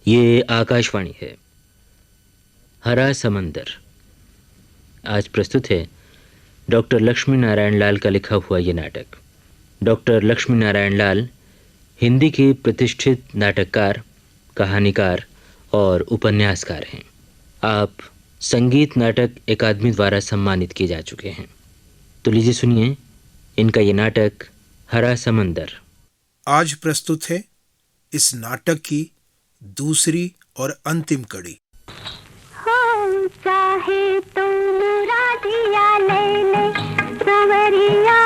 ये आकाशवाणी है। हरा समंदर आज प्रस्तुत है डॉक्टर लक्ष्मी नारायण लाल का लिखा हुआ ये नाटक। डॉक्टर लक्ष्मी नारायण लाल हिंदी के प्रतिष्ठित नाटककार, कहानीकार और उपन्यासकार हैं। आप संगीत नाटक अकादमी द्वारा सम्मानित किए जा चुके हैं। तो लीजिए सुनिए इनका ये नाटक हरा समंदर। आज प्रस्तुत है इस नाटक की दूसरी और अंतिम कड़ी। हो चाहे तो मुरादिया ले ले सवरिया,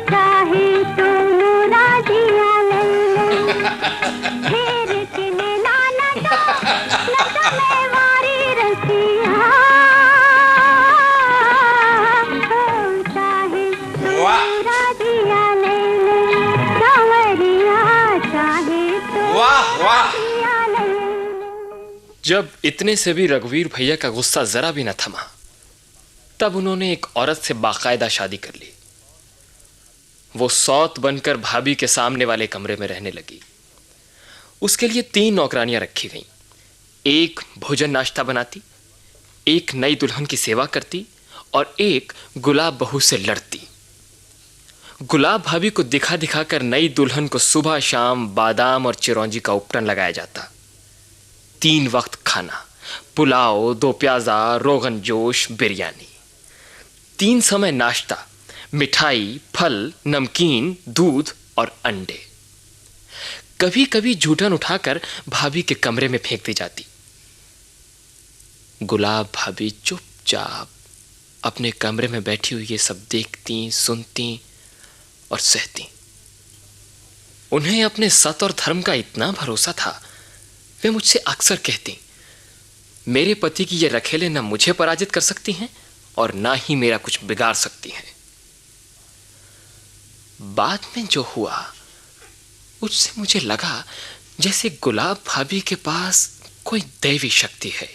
चाहे तो मुरादिया ले ले फेर के लेना न तो मैं वारी रसिया। हो चाहे तो मुरादिया ले ले सवरिया, चाहे तो मुरादिया ले ले। जब इतने से भी रघुवीर भैया का गुस्सा जरा भी न थमा, तब उन्होंने एक औरत से बाकायदा शादी कर ली। वो सौत बनकर भाभी के सामने वाले कमरे में रहने लगी। उसके लिए 3 नौकरानियां रखी गईं। एक भोजन नाश्ता बनाती, एक नई दुल्हन की सेवा करती और एक गुलाब बहू से लड़ती। गुलाब भाभी को दिखा दिखा कर नई दुल्हन को सुबह शाम बादाम और चिरौंजी का उपटन लगाया जाता। 3 वक्त खाना, पुलाव, 2 प्याजा, रोगन जोश, बिरयानी। 3 समय नाश्ता, मिठाई, फल, नमकीन, दूध और अंडे। कभी कभी जूठन उठाकर भाभी के कमरे में फेंक दी जाती। गुलाब भाभी चुपचाप अपने कमरे में बैठी हुई ये सब देखती, सुनती और सहती। उन्हें अपने सत और धर्म का इतना भरोसा था, वे मुझसे अक्सर कहती, मेरे पति की ये रखेले न मुझे पराजित कर सकती हैं और ना ही मेरा कुछ बिगाड़ सकती हैं। बाद में जो हुआ उससे मुझे लगा जैसे गुलाब भाभी के पास कोई दैवी शक्ति है।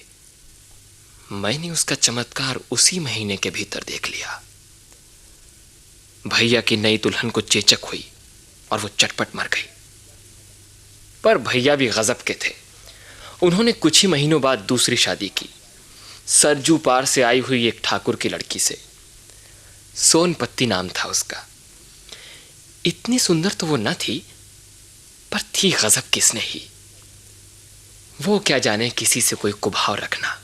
मैंने उसका चमत्कार उसी महीने के भीतर देख लिया। भैया की नई दुल्हन को चेचक हुई और वो चटपट मर गई। पर भैया भी गजब के थे। उन्होंने कुछ ही महीनों बाद दूसरी शादी की, सरजू पार से आई हुई एक ठाकुर की लड़की से। सोनपत्ती नाम था उसका। इतनी सुंदर तो वो न थी, पर थी गजब किसने ही। वो क्या जाने किसी से कोई कुभाव रखना,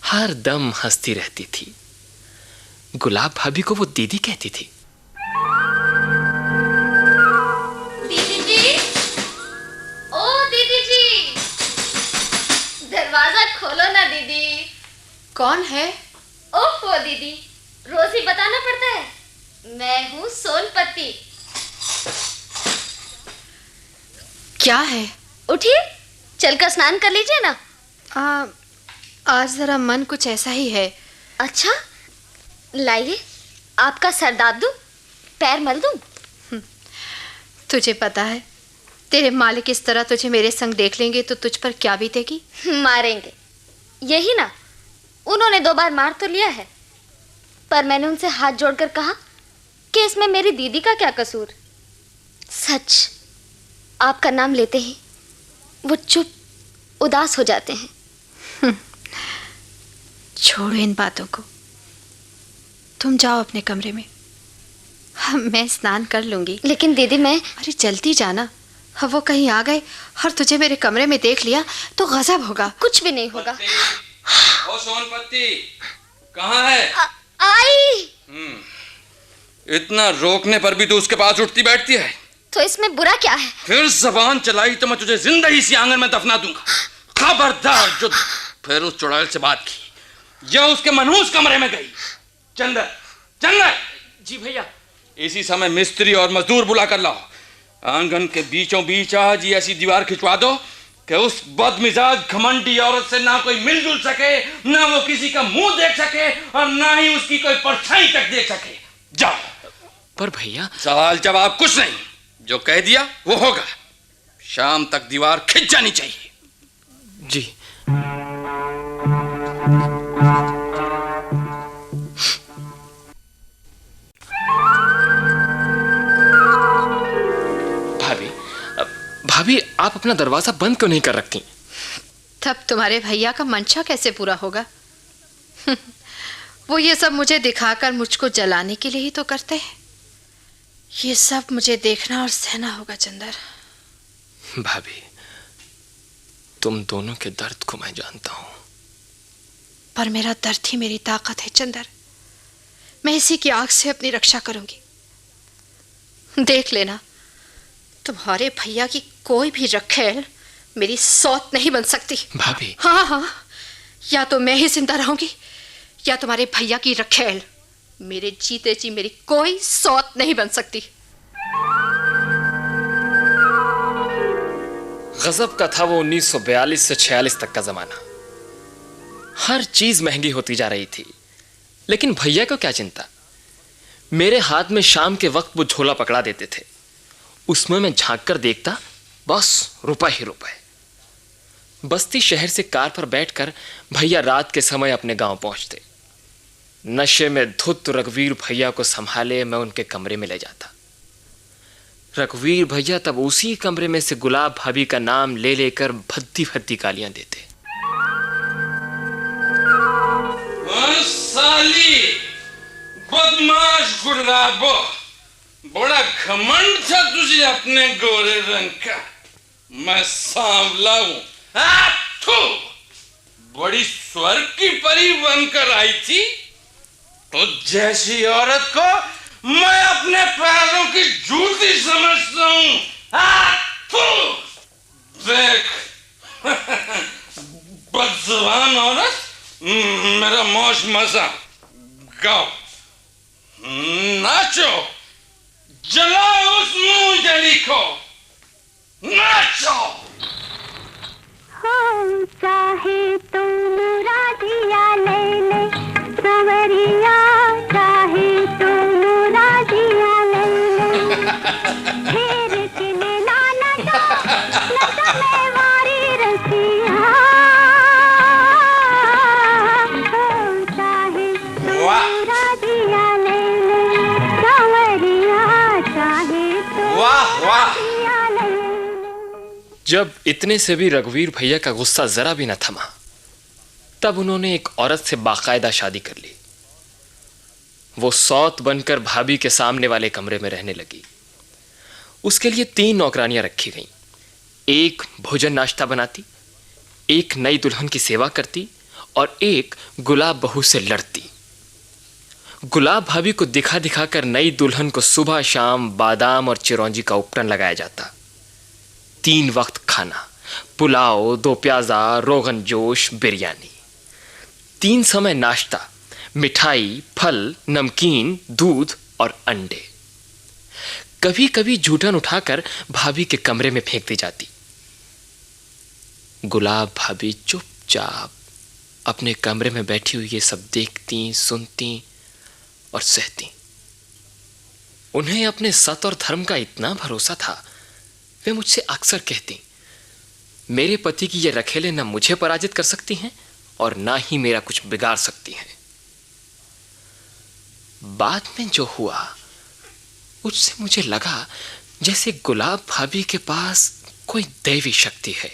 हर दम हंसती रहती थी। गुलाब भाभी को वो दीदी कहती थी। दीदी जी, ओ दीदी जी, दरवाजा खोलो ना दीदी। कौन है? ओफो दीदी, रोज ही बताना पड़ता है। मैं हूँ सोनपत्ती। क्या है? उठिए, चलकर स्नान कर लीजिए ना। आज जरा मन कुछ ऐसा ही है। अच्छा, लाइए, आपका सर दाब दूं, पैर मल दूं? तुझे पता है, तेरे मालिक इस तरह तुझे मेरे संग देख लेंगे तो तुझ पर क्या बीतेगी? मारेंगे, यही ना। उन्होंने 2 बार मार तो लिया है, पर मैंने उनसे हाथ जोड़कर कहा कि इसमें मेरी दीदी का क्या कसूर। सच, आपका नाम लेते ही वो चुप उदास हो जाते हैं। छोड़ो इन बातों को, तुम जाओ अपने कमरे में। मैं स्नान कर लूंगी। लेकिन दीदी मैं... अरे जल्दी जाना, वो कहीं आ गए और तुझे मेरे कमरे में देख लिया तो गजब होगा। कुछ भी नहीं होगा। ओ सोनपत्ती, कहाँ है? आई। इतना रोकने पर भी तू उसके पास उठती बैठती है। तो इसमें बुरा क्या है? फिर जबान चलाई तो मैं तुझे जिंदा ही इसी आंगन में दफना दूंगा। खबरदार जो फिर उस चुड़ैल से बात की या उसके मनहूस कमरे में गई। चंदर, चंदर। जी भैया। इसी समय मिस्त्री और मजदूर बुला कर लाओ। आंगन के बीचों बीच आज ही ऐसी दीवार खिंचवा दो कि उस बदमिजाज घमंडी औरत से ना कोई मिलजुल सके, ना वो किसी का मुंह देख सके और ना ही उसकी कोई परछाई तक देख सके। जाओ। पर भैया... सवाल जवाब कुछ नहीं, जो कह दिया वो होगा। शाम तक दीवार खिंच जानी चाहिए। जी। भाभी, आप अपना दरवाजा बंद क्यों नहीं कर रखती? तब तुम्हारे भैया का मंशा कैसे पूरा होगा? वो ये सब मुझे दिखाकर मुझको जलाने के लिए ही तो करते हैं। ये सब मुझे देखना और सहना होगा चंदर। भाभी, तुम दोनों के दर्द को मैं जानता हूं। पर मेरा दर्द ही मेरी ताकत है चंदर। मैं इसी की आग से अपनी रक्षा करूंगी। देख लेना, तुम्हारे भैया की कोई भी रखेल मेरी सौत नहीं बन सकती। भाभी। हाँ हाँ, या तो मैं ही जिंदा रहूंगी या तुम्हारे भैया की रखेल। मेरे जीते जी मेरी कोई सौत नहीं बन सकती। गजब का था वो 1942 से 46 तक का जमाना। हर चीज महंगी होती जा रही थी, लेकिन भैया को क्या चिंता। मेरे हाथ में शाम के वक्त वो झोला पकड़ा देते थे, उसमें मैं झांक कर देखता, बस रुपए ही रुपए। बस्ती शहर से कार पर बैठकर भैया रात के समय अपने गांव पहुंचते। नशे में धुत रघुवीर भैया को संभाले मैं उनके कमरे में ले जाता। रघुवीर भैया तब उसी कमरे में से गुलाब भाभी का नाम ले लेकर भद्दी भद्दी गालियां देते। साली बदमाश गुलाबो, बड़ा घमंड था तुझे अपने गोरे रंग का। मैं सांवला हूं। बड़ी स्वर्ग की परी बनकर आई थी। तो जैसी औरत को मैं अपने पैरों की जूती समझता हूं। देख बदजुबान औरत, मेरा मौज मजा। गाओ, नाचो, जलाओ उस मुंह जली को, नाचो। हो चाहे तुम राधिया ले ले सवरिया, चाहे तुम राधिया ले ले फेर के लेना नटा मैं वारी रसिया। हो चाहे तुम राधिया ले ले सवरिया, चाहे तुम राधिया ले ले। जब इतने से भी रघुवीर भैया का गुस्सा जरा भी न थमा, तब उन्होंने एक औरत से बाकायदा शादी कर ली। वो सौत बनकर भाभी के सामने वाले कमरे में रहने लगी। उसके लिए 3 नौकरानियां रखी गईं। एक भोजन नाश्ता बनाती, एक नई दुल्हन की सेवा करती और एक गुलाब बहू से लड़ती। गुलाब भाभी को दिखा दिखाकर नई दुल्हन को सुबह शाम बादाम और चिरौंजी का उपटन लगाया जाता। 3 वक्त खाना, पुलाव, 2 प्याजा, रोगन जोश, बिरयानी। 3 समय नाश्ता, मिठाई, फल, नमकीन, दूध और अंडे। कभी कभी जूठन उठाकर भाभी के कमरे में फेंक दी जाती। गुलाब भाभी चुपचाप अपने कमरे में बैठी हुई ये सब देखती, सुनती और सहती। उन्हें अपने सत और धर्म का इतना भरोसा था, वे मुझसे अक्सर कहती, मेरे पति की ये रखेले न मुझे पराजित कर सकती हैं और ना ही मेरा कुछ बिगाड़ सकती हैं। बाद में जो हुआ उससे मुझे लगा जैसे गुलाब भाभी के पास कोई दैवी शक्ति है।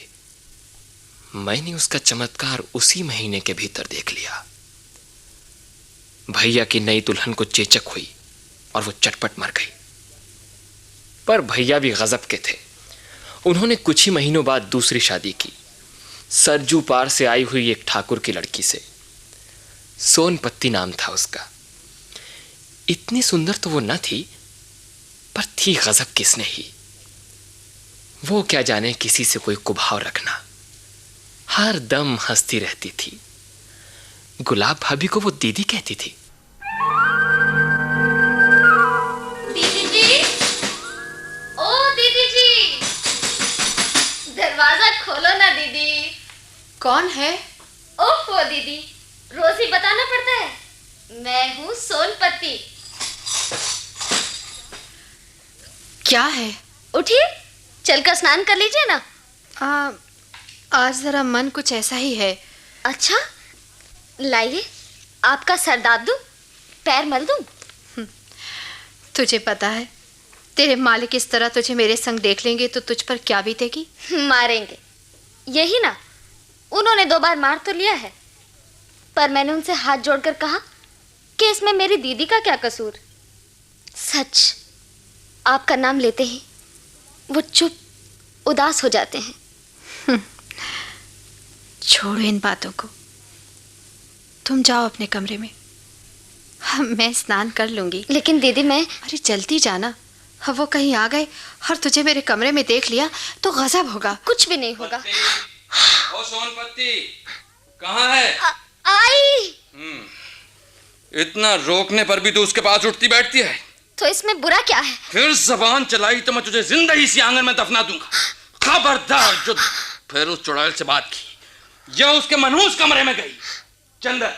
मैंने उसका चमत्कार उसी महीने के भीतर देख लिया। भैया की नई दुल्हन को चेचक हुई और वो चटपट मर गई। पर भैया भी गजब के थे। उन्होंने कुछ ही महीनों बाद दूसरी शादी की, सरजू पार से आई हुई एक ठाकुर की लड़की से। सोनपत्ती नाम था उसका। इतनी सुंदर तो वो न थी, पर थी गजब किसने ही। वो क्या जाने किसी से कोई कुभाव रखना, हर दम हंसती रहती थी। गुलाब भाभी को वो दीदी कहती थी। दीदी जी, ओ दीदी जी, दरवाजा खोलो ना दीदी। कौन है? ओफो दीदी, रोज ही बताना पड़ता है। मैं हूँ सोनपत्ती। क्या है? उठिए, चलकर स्नान कर लीजिए ना। आज जरा मन कुछ ऐसा ही है। अच्छा, लाइए, आपका सर दाब दूं, पैर मल दूं? तुझे पता है, तेरे मालिक इस तरह तुझे मेरे संग देख लेंगे तो तुझ पर क्या बीतेगी? मारेंगे, यही ना। उन्होंने 2 बार मार तो लिया है, पर मैंने उनसे हाथ जोड़कर कहा कि इसमें मेरी दीदी का क्या कसूर। सच, आपका नाम लेते ही वो चुप उदास हो जाते हैं। छोड़ो इन बातों को, तुम जाओ अपने कमरे में, मैं स्नान कर लूंगी। लेकिन दीदी मैं... अरे जल्दी जाना, अब वो कहीं आ गए और तुझे मेरे कमरे में देख लिया तो गजब होगा। कुछ भी नहीं होगा। ओ सोनपत्ती, कहाँ है? आई। इतना रोकने पर भी तू उसके पास उठती बैठती है। तो इसमें बुरा क्या है? फिर जबान चलाई तो मैं तुझे जिंदा ही इसी आंगन में दफना दूंगा। खबरदार जो फिर उस चुड़ैल से बात की या उसके मनहूस कमरे में गई। चंदर,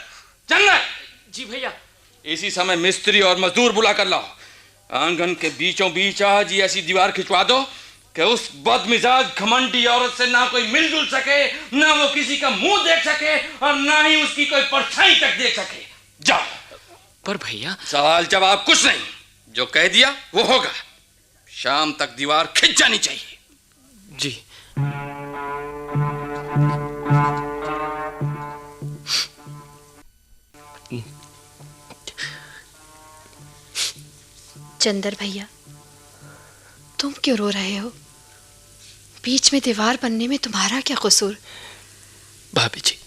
चंदर। जी भैया। इसी समय मिस्त्री और मजदूर बुला कर लाओ। आंगन के बीचों बीच आज ही ऐसी दीवार खिंचवा दो कि उस बदमिजाज घमंडी औरत से ना कोई मिलजुल सके, ना वो किसी का मुंह देख सके और ना ही उसकी कोई परछाई तक देख सके। जाओ। पर भैया... सवाल जवाब कुछ नहीं, जो कह दिया वो होगा। शाम तक दीवार खिंच जानी चाहिए। जी। चंदर भैया, तुम क्यों रो रहे हो? बीच में दीवार बनने में तुम्हारा क्या कसूर? भाभी जी,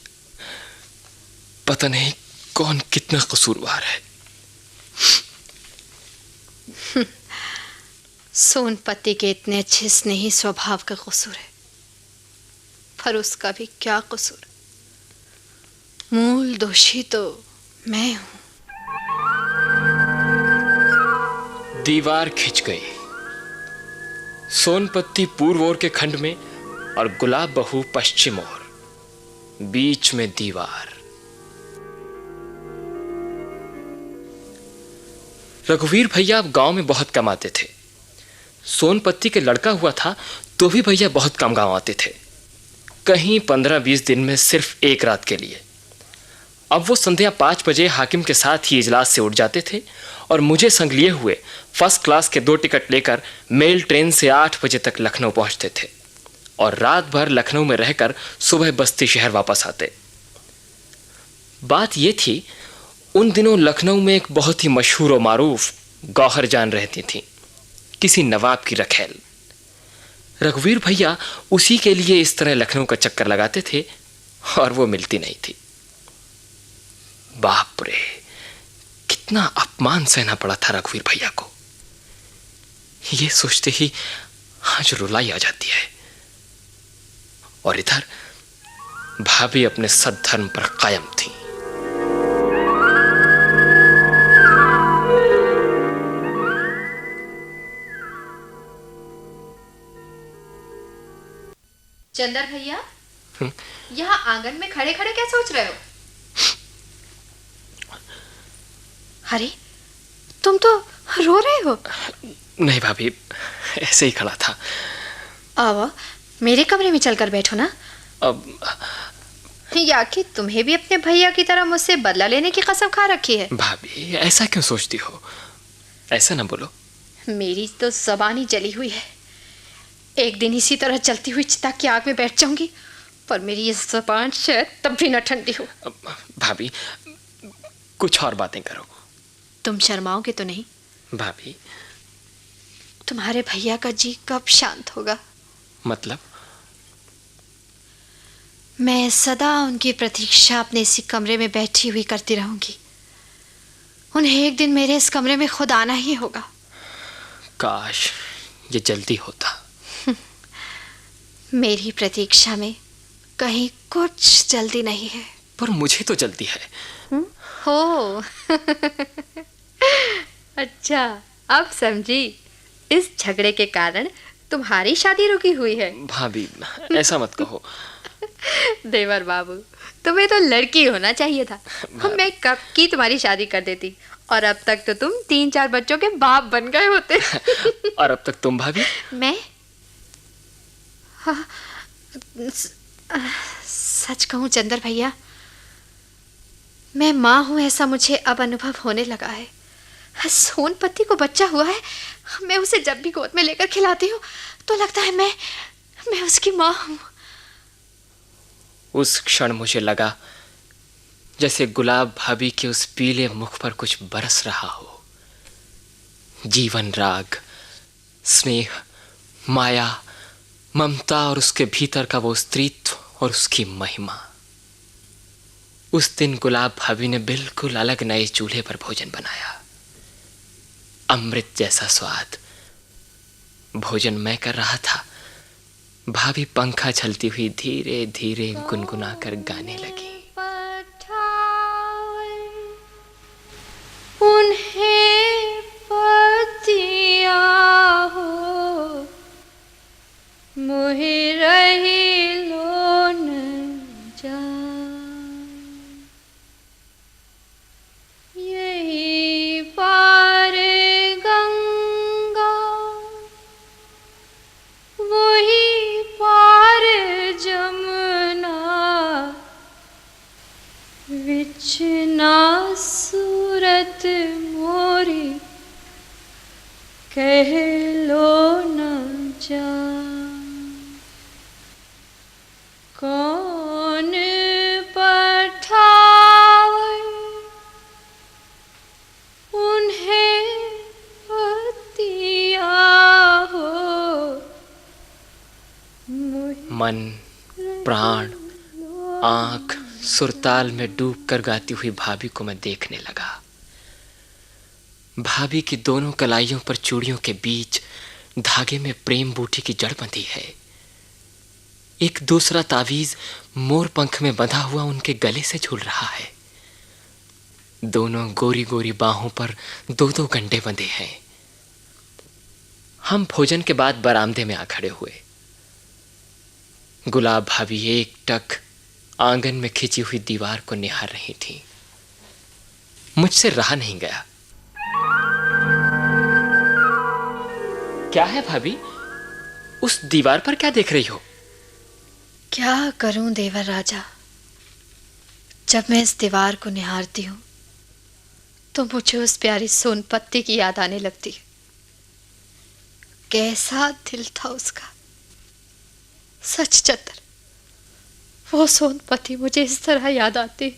पता नहीं कौन कितना कसूरवार है। सोनपत्ती के इतने अच्छे स्नेही स्वभाव का कसूर है, पर उसका भी क्या कसूर? मूल दोषी तो मैं हूं। दीवार खिंच गई। सोनपत्ती पूर्व ओर के खंड में और गुलाब बहू पश्चिम ओर, बीच में दीवार। रघुवीर भैया अब गांव में बहुत कम आते थे। सोनपत्ती के लड़का हुआ था तो भी भैया बहुत कम गांव आते थे, कहीं 15-20 दिन में सिर्फ एक रात के लिए। अब वो संध्या 5 बजे हाकिम के साथ ही इजलास से उठ जाते थे और मुझे संग लिए हुए फर्स्ट क्लास के 2 टिकट लेकर मेल ट्रेन से 8 बजे तक लखनऊ पहुंचते थे और रात भर लखनऊ में रहकर सुबह बस्ती शहर वापस आते। बात यह थी, उन दिनों लखनऊ में एक बहुत ही मशहूर और मारूफ गौहर जान रहती थी, किसी नवाब की रखेल। रघुवीर भैया उसी के लिए इस तरह लखनऊ का चक्कर लगाते थे और वो मिलती नहीं थी। बाप रे, कितना अपमान सहना पड़ा था रघुवीर भैया को। ये सोचते ही आज रुलाई आ जाती है। और इधर भाभी अपने सद्धर्म पर कायम थी। चंदर भैया, यहाँ आंगन में खड़े खड़े क्या सोच रहे हो? अरे, तुम तो रो रहे हो। नहीं भाभी, ऐसे ही खड़ा था। आओ, मेरे कमरे में चलकर बैठो ना। अब या कि तुम्हें भी अपने भैया की तरह मुझसे बदला लेने की कसम खा रखी है? भाभी, ऐसा क्यों सोचती हो? ऐसा ना बोलो। मेरी तो ज़बान ही जली हुई है। एक दिन इसी तरह जलती हुई चिता की आग में बैठ जाऊंगी, पर मेरी ये ज़बान शायद तब भी न ठंडी हो। भाभी, कुछ और बातें करो। तुम शर्माओगे तो नहीं? भाभी, तुम्हारे भैया का जी कब शांत होगा? मतलब? मैं सदा उनकी प्रतीक्षा अपने इसी कमरे में बैठी हुई करती रहूंगी। उन्हें एक दिन मेरे इस कमरे में खुद आना ही होगा। काश ये जल्दी होता। मेरी प्रतीक्षा में कहीं कुछ जल्दी नहीं है। पर मुझे तो जल्दी है। हो अच्छा, अब समझी। इस झगड़े के कारण तुम्हारी शादी रुकी हुई है। भाभी, ऐसा मत कहो। देवर बाबू, तुम्हें तो लड़की होना चाहिए था। मैं कब की तुम्हारी शादी कर देती और अब तक तो तुम 3-4 बच्चों के बाप बन गए होते। और अब तक तुम भाभी? मैं? हाँ, सच कहूँ चंदर भैया, मैं माँ हूँ ऐसा मुझे अब अनुभव होने लगा है। सोनपत्ती को बच्चा हुआ है, मैं उसे जब भी गोद में लेकर खिलाती हूँ तो लगता है मैं उसकी माँ हूँ। उस क्षण मुझे लगा जैसे गुलाब भाभी के उस पीले मुख पर कुछ बरस रहा हो। जीवन राग, स्नेह, माया, ममता और उसके भीतर का वो स्त्रीत्व और उसकी महिमा। उस दिन गुलाब भाभी ने बिल्कुल अलग नए चूल्हे पर भोजन बनाया। अमृत जैसा स्वाद। भोजन मैं कर रहा था, भाभी पंखा झलती हुई धीरे धीरे गुनगुना कर गाने लगी। उन्हें पतिया हो मोहि रही लोन जा, यही पार गंगा वही पार जमुना, विचना सूरत मोरी कह लो न जा। कौन पठावे उन्हें पतिया हो, मन, प्राण, आंख सुरताल में डूबकर गाती हुई भाभी को मैं देखने लगा। भाभी की दोनों कलाइयों पर चूड़ियों के बीच धागे में प्रेम बूटी की जड़ बंधी है। एक दूसरा तावीज मोर पंख में बंधा हुआ उनके गले से झूल रहा है। दोनों गोरी गोरी बाहों पर दो दो गंडे बंधे हैं। हम भोजन के बाद बरामदे में आ खड़े हुए। गुलाब भाभी एक टक आंगन में खिंची हुई दीवार को निहार रही थी। मुझसे रहा नहीं गया। क्या है भाभी, उस दीवार पर क्या देख रही हो? क्या करूं देवर राजा, जब मैं इस दीवार को निहारती हूं तो मुझे उस प्यारी सोनपत्ती की याद आने लगती है। कैसा दिल था उसका। सच चतर, वो सोनपत्ती मुझे इस तरह याद आती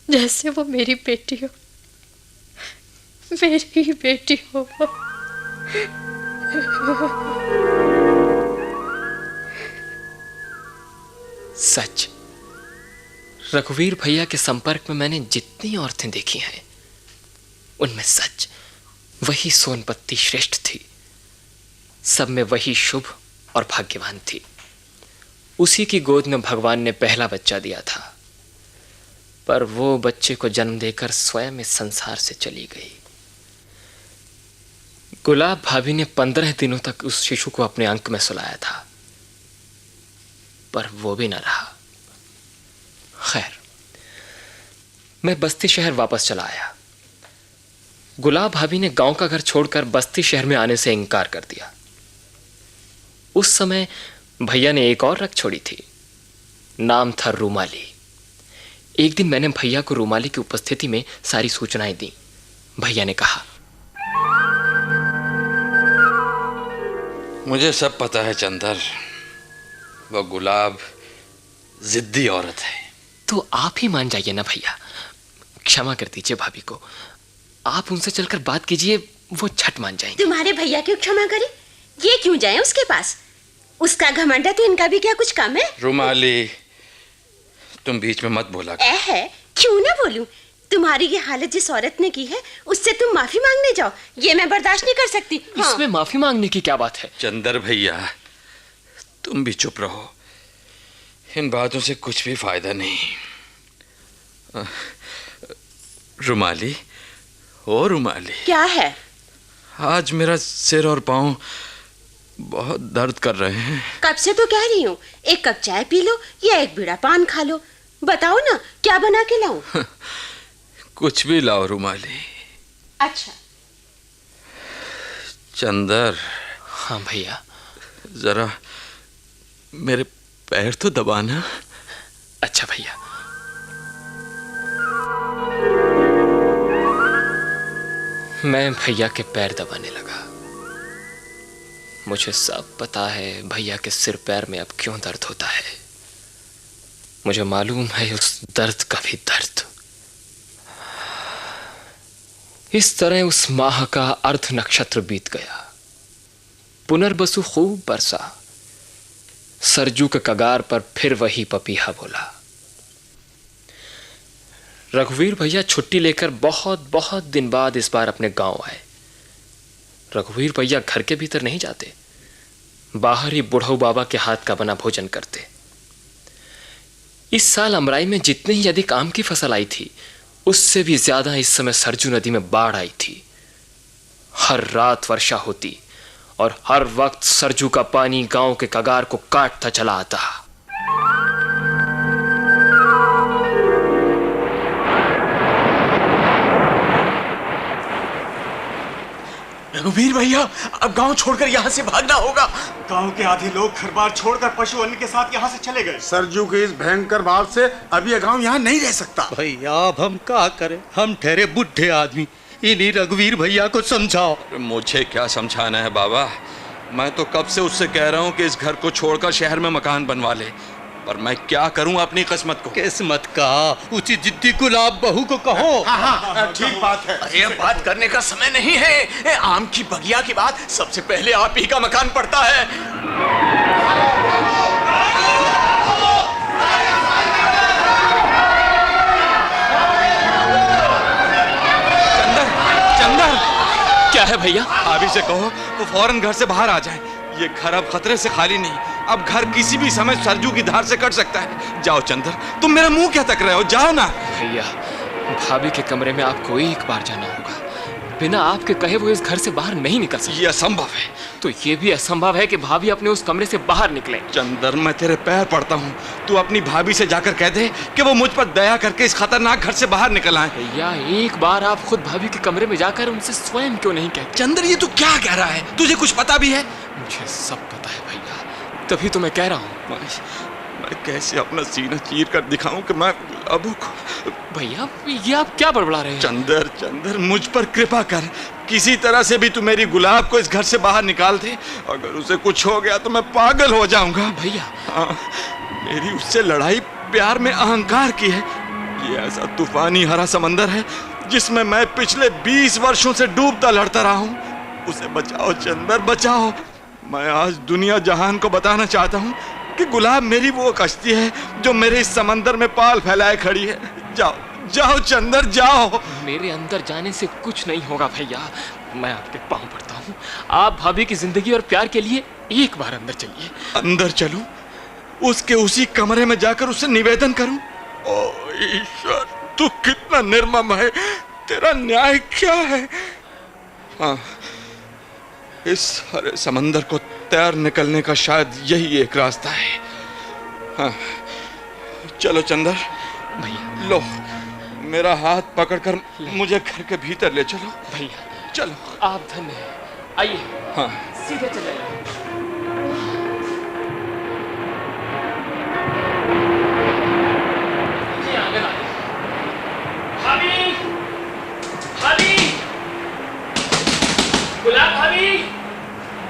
जैसे वो मेरी बेटी हो, मेरी बेटी हो। सच, रघुवीर भैया के संपर्क में मैंने जितनी औरतें देखी हैं उनमें सच वही सोनपत्ती श्रेष्ठ थी। सब में वही शुभ और भाग्यवान थी। उसी की गोद में भगवान ने पहला बच्चा दिया था, पर वो बच्चे को जन्म देकर स्वयं इस संसार से चली गई। गुलाब भाभी ने 15 दिनों तक उस शिशु को अपने अंक में सुलाया था, पर वो भी न रहा। खैर, मैं बस्ती शहर वापस चला आया। गुलाब भाभी ने गांव का घर छोड़कर बस्ती शहर में आने से इनकार कर दिया। उस समय भैया ने एक और रख छोड़ी थी। नाम था रूमाली। एक दिन मैंने भैया को रूमाली की उपस्थिति में सारी सूचनाएं दी। भैया ने कहा, मुझे सब पता है चंदर, वो गुलाब जिद्दी औरत है। तो आप ही मान जाइए ना भैया। क्षमा कर दीजिए भाभी को। आप उनसे चलकर बात कीजिए, वो झट मान जाएंगे। तुम्हारे भैया क्यों क्षमा करे? ये क्यों जाए उसके पास? उसका घमंड है तो इनका भी क्या कुछ कम है? रुमाली, तुम बीच में मत बोला कर। है, क्यों ना बोलूं? तुम्हारी ये हालत जिस औरत ने की है उससे तुम माफी मांगने जाओ, ये मैं बर्दाश्त नहीं कर सकती। हाँ। इसमें माफी मांगने की क्या बात है? चंदर भैया, तुम भी चुप रहो। इन बातों से कुछ भी फायदा नहीं। रुमाली, ओ रुमाली, क्या है? आज मेरा सिर और पांव बहुत दर्द कर रहे हैं। कब से तो कह रही हूँ, एक कप चाय पी लो या एक बीड़ा पान खा लो। बताओ ना, क्या बना के लाऊं? कुछ भी लाओ रुमाली। अच्छा। चंदर। हाँ भैया। जरा मेरे पैर तो दबाना। अच्छा भैया। मैं भैया के पैर दबाने लगा। मुझे सब पता है भैया के सिर पैर में अब क्यों दर्द होता है। मुझे मालूम है उस दर्द का भी दर्द। इस तरह उस माह का अर्ध नक्षत्र बीत गया। पुनर्बसु खूब बरसा। सरजू के कगार पर फिर वही पपीहा बोला। रघुवीर भैया छुट्टी लेकर बहुत बहुत दिन बाद इस बार अपने गांव आए। रघुवीर भैया घर के भीतर नहीं जाते, बाहर ही बुढ़ऊ बाबा के हाथ का बना भोजन करते। इस साल अमराई में जितनी ही अधिक आम की फसल आई थी, उससे भी ज्यादा इस समय सरजू नदी में बाढ़ आई थी। हर रात वर्षा होती और हर वक्त सरजू का पानी गांव के कगार को काटता चला आता। रघुवीर भैया, अब गांव छोड़कर यहाँ से भागना होगा। गांव के आधे लोग घर बार छोड़कर पशु अन्य के साथ यहाँ से चले गए। सरजू के इस भयंकर भाव से अब यह गांव यहाँ नहीं रह सकता। भैया अब हम क्या करें? हम ठहरे बुढ़े आदमी, इन्हीं रघुवीर भैया को समझाओ। मुझे क्या समझाना है बाबा, मैं तो कब से उससे कह रहा हूँ कि इस घर को छोड़कर शहर में मकान बनवा ले, पर मैं क्या करूं अपनी किस्मत को। किस्मत का उसी जिद्दी गुलाब बहू को कहो। हाँ, ठीक बात है। अरे अब बात करने का समय नहीं है। आम की बगिया की बात सबसे पहले आप ही का मकान पड़ता है। चंदर, चंदर, क्या है भैया? भाभी से कहो वो फौरन घर से बाहर आ जाए। ये घर अब खतरे से खाली नहीं। अब घर किसी भी समय सरजू की धार से कट सकता है। जाओ चंदर, तुम मेरा मुंह क्या तक रहे हो, जाओ ना। भैया, भाभी के कमरे में आपको एक बार जाना होगा। बिना आपके कहे वो इस घर से बाहर नहीं निकल सकती। ये असंभव है। तो ये भी असंभव है कि भाभी अपने उस कमरे से बाहर निकले। चंदर, मैं तेरे पैर पड़ता हूँ, तू अपनी भाभी से जाकर कह दे कि वो मुझ पर दया करके इस खतरनाक घर से बाहर निकल आए। भैया, एक बार आप खुद भाभी के कमरे में जाकर उनसे स्वयं क्यों नहीं कहते? चंदर, ये तू क्या कह रहा है? तुझे कुछ पता भी है? मुझे सब पता है भैया, तभी तो मैं कह रहा हूँ। मैं कैसे अपना सीना चीर कर दिखाऊं कि मैं अबू को। भैया, ये आप क्या बड़बड़ा रहे हैं? चंदर, चंदर, मुझ पर कृपा कर। किसी तरह से भी तू मेरी गुलाब को इस घर से बाहर निकाल दे। अगर उसे कुछ हो गया तो मैं पागल हो जाऊंगा। भैया, मेरी उससे लड़ाई प्यार में अहंकार की है। ये ऐसा तूफानी हरा समंदर है जिसमें मैं पिछले 20 वर्षों से डूबता लड़ता रहा हूँ। उसे बचाओ चंदर, बचाओ। मैं आज दुनिया जहान को बताना चाहता हूँ कि गुलाब मेरी वो कश्ती है जो मेरे इस समंदर में पाल फैलाए खड़ी है। जाओ, जाओ चंदर, जाओ। मेरे अंदर जाने से कुछ नहीं होगा भैया, मैं आपके पांव पड़ता हूँ। आप भाभी की जिंदगी और प्यार के लिए एक बार अंदर चलिए। अंदर चलूं? उसके उसी कमरे में जाकर उससे निवेदन करूं? ओ ईश्वर, तू कितना निर्मम है, तेरा न्याय क्या है? हाँ, इस हरे समंदर को तैर निकलने का शायद यही एक रास्ता है। हाँ, चलो चंदर भैया, लो मेरा हाथ पकड़कर मुझे घर के भीतर ले चलो। भैया चलो। आप धन्य हैं, आइए। हाँ, सीधे चले जाइए। भाभी, भाभी, गुलाब भाभी,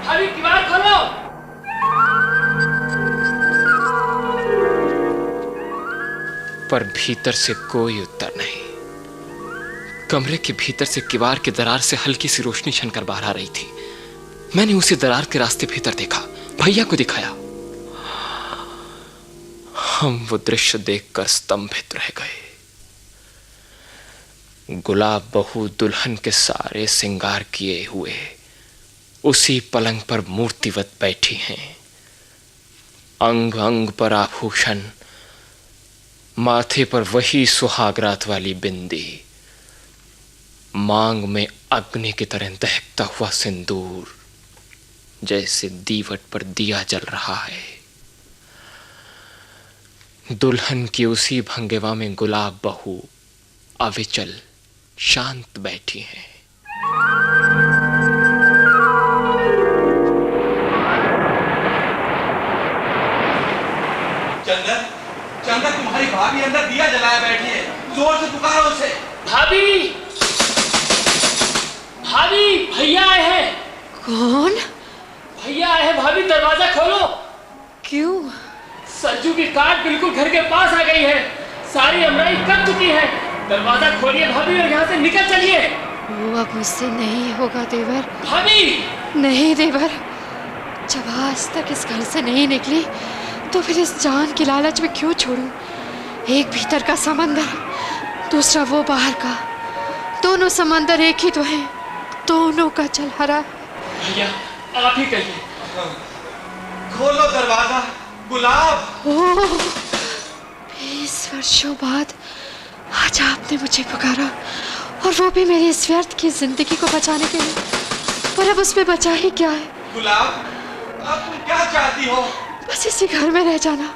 भाभी किवाड़ खोलो। पर भीतर से कोई उत्तर नहीं। कमरे के भीतर से किवाड़ के दरार से हल्की सी रोशनी छनकर बाहर आ रही थी। मैंने उसी दरार के रास्ते भीतर देखा, भैया को दिखाया। हम वो दृश्य देखकर स्तंभित रह गए। गुलाब बहू दुल्हन के सारे श्रृंगार किए हुए उसी पलंग पर मूर्तिवत बैठी हैं। अंग अंग पर आभूषण, माथे पर वही सुहागरात वाली बिंदी, मांग में अग्नि की तरह दहकता हुआ सिंदूर, जैसे दीवट पर दिया जल रहा है। दुल्हन की उसी भंगिमा में गुलाब बहू अविचल शांत बैठी हैं। चंदर, चंदर, तुम्हारी भाभी अंदर दिया जलाया बैठी है, जोर से पुकारो उसे। भाभी, भाभी, भैया आए हैं। कौन? भैया आए हैं भाभी, दरवाजा खोलो। क्यों? सरजू की कार बिल्कुल घर के पास आ गई है। सारी अमराई कट चुकी है। दरवाजा खोलिए भाभी और यहाँ से निकल चलिए। वो अब मुझसे नहीं होगा देवर। भाभी! नहीं देवर, जब आज तक इस घर से नहीं निकली तो फिर इस जान की लालच में क्यों छोड़ूं? एक भीतर का समंदर, दूसरा वो बाहर का, दोनों समंदर एक ही तो हैं, दोनों का जल हरा है। भैया आप ही कहिए। खोलो दरवाजा गुलाब। 20 वर्षों बाद आज आपने मुझे पुकारा, और वो भी मेरी इस व्यर्थ की जिंदगी को बचाने के लिए। पर अब उसमें बचा ही क्या है? गुलाब, अब तुम क्या चाहती हो? बस इसी घर में रह जाना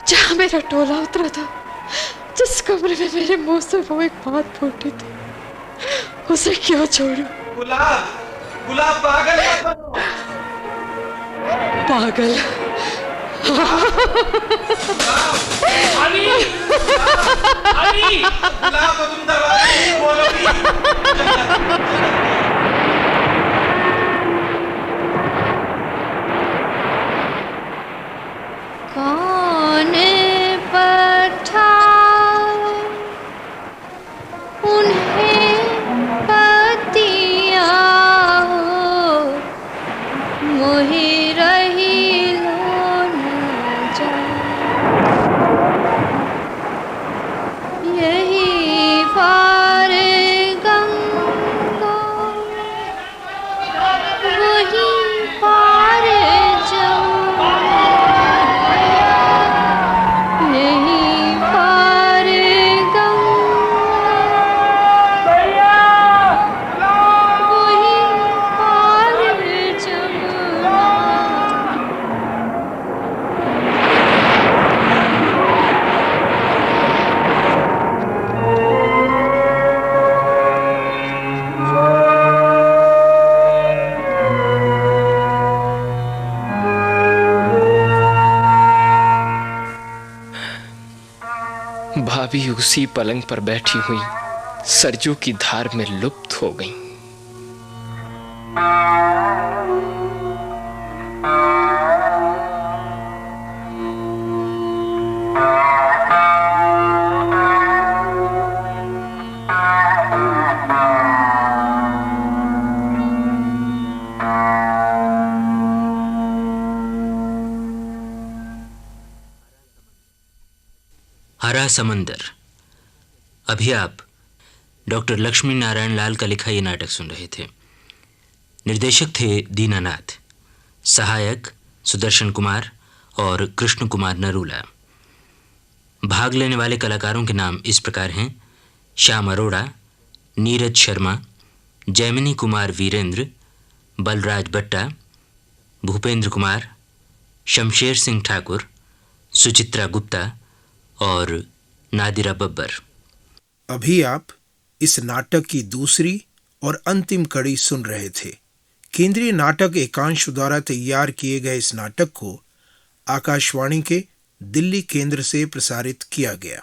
जहाँ मेरा टोला उतरा था, जिस कमरे में मेरे मुंह से वो एक बात फूटी थी, उसे क्यों छोड़ूं? गुलाब, गुलाब पागल मत बनो। पागल? भाभी! भाभी! गुलाब, तो तुम दरवाजा नहीं खोलोगी। कौन पठाए उन्हें पतिया हो, मोहि रही लो न जाए। यही पार गंगा, वही पार जमुना, यही पार गंगा, वही पार जमुना। भाभी उसी पलंग पर बैठी हुई सरजू की धार में लुप्त हो गईं। हरा समंदर। अभी आप डॉक्टर लक्ष्मी नारायण लाल का लिखा ये नाटक सुन रहे थे। निर्देशक थे दीनानाथ, सहायक सुदर्शन कुमार और कृष्ण कुमार नरूला। भाग लेने वाले कलाकारों के नाम इस प्रकार हैं: श्याम अरोड़ा, नीरज शर्मा, जैमिनी कुमार वीरेंद्र, बलराज बट्टा, भूपेंद्र कुमार, शमशेर सिंह ठाकुर, सुचित्रा गुप्ता और नादिरा बब्बर। अभी आप इस नाटक की दूसरी और अंतिम कड़ी सुन रहे थे। केंद्रीय नाटक एकांश द्वारा तैयार किए गए इस नाटक को आकाशवाणी के दिल्ली केंद्र से प्रसारित किया गया।